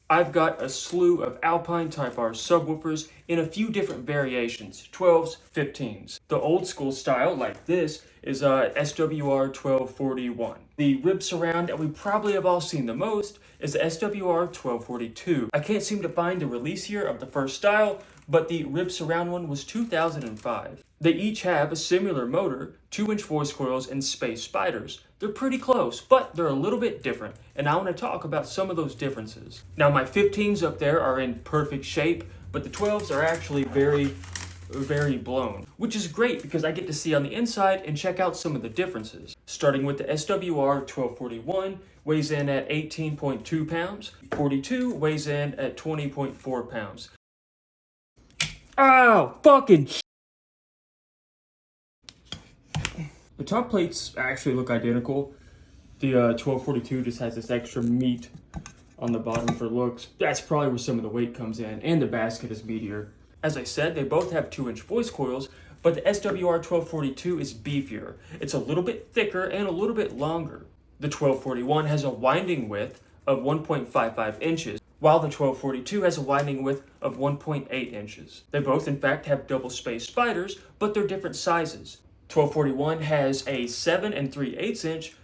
I've got a slew of Alpine Type R subwoofers in a few different variations, 12s, 15s. The old school style, like this, is SWR 1241. The rib surround that we probably have all seen the most is the SWR 1242. I can't seem to find the release year of the first style, but the rib surround one was 2005. They each have a similar motor, 2-inch voice coils, and space spiders. They're pretty close, but they're a little bit different, and I want to talk about some of those differences. Now, my 15s up there are in perfect shape, but the 12s are actually very blown, which is great because I get to see on the inside and check out some of the differences. Starting with the SWR 1241, weighs in at 18.2 pounds, 42 weighs in at 20.4 pounds. Oh, fucking sh**. The top plates actually look identical. The 1242 just has this extra meat on the bottom for looks. That's probably where some of the weight comes in, and the basket is meatier. As I said, they both have 2-inch voice coils, but the SWR 1242 is beefier. It's a little bit thicker and a little bit longer. The 1241 has a winding width of 1.55 inches, while the 1242 has a winding width of 1.8 inches. They both, in fact, have double space spiders, but they're different sizes. 1241 has a 7 3/8 inch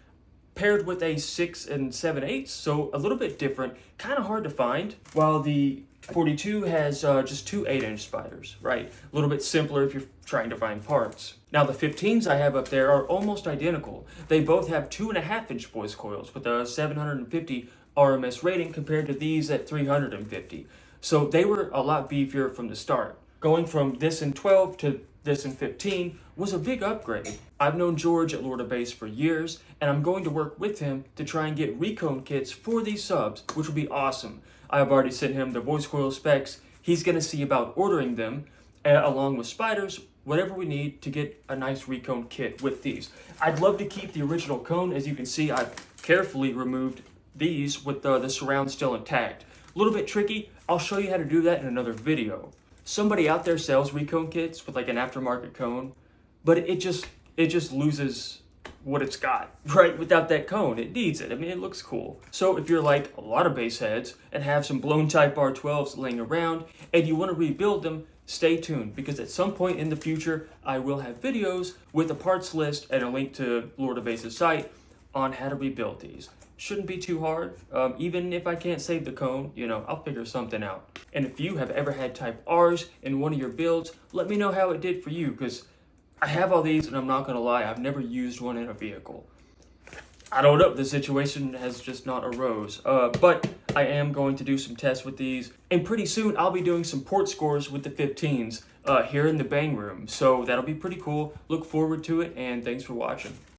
paired with a 6 7/8, so a little bit different, kind of hard to find, while the 42 has just two 8-inch spiders, right? A little bit simpler if you're trying to find parts. Now the 15s I have up there are almost identical. They both have 2.5-inch voice coils with a 750 RMS rating compared to these at 350. So they were a lot beefier from the start. Going from this in 12 to this in 15 was a big upgrade. I've known George at Lord Base for years, and I'm going to work with him to try and get recone kits for these subs, which will be awesome. I've already sent him the voice coil specs. He's going to see about ordering them, along with spiders, whatever we need to get a nice recone kit with these. I'd love to keep the original cone. As you can see, I've carefully removed these with the surround still intact. A little bit tricky. I'll show you how to do that in another video. Somebody out there sells recone kits with like an aftermarket cone, but it just loses what it's got, right? Without that cone, it needs it. I mean, it looks cool. So if you're like a lot of bass heads and have some blown Type R12s laying around and you want to rebuild them, stay tuned, because at some point in the future, I will have videos with a parts list and a link to Lord of Bass's site on how to rebuild these. Shouldn't be too hard. Even if I can't save the cone, I'll figure something out. And if you have ever had Type R's in one of your builds, let me know how it did for you, because I have all these and I'm not gonna lie, I've never used one in a vehicle. I don't know, the situation has just not arose. But I am going to do some tests with these, and pretty soon I'll be doing some port scores with the 15s here in the bang room. So that'll be pretty cool. Look forward to it, and thanks for watching.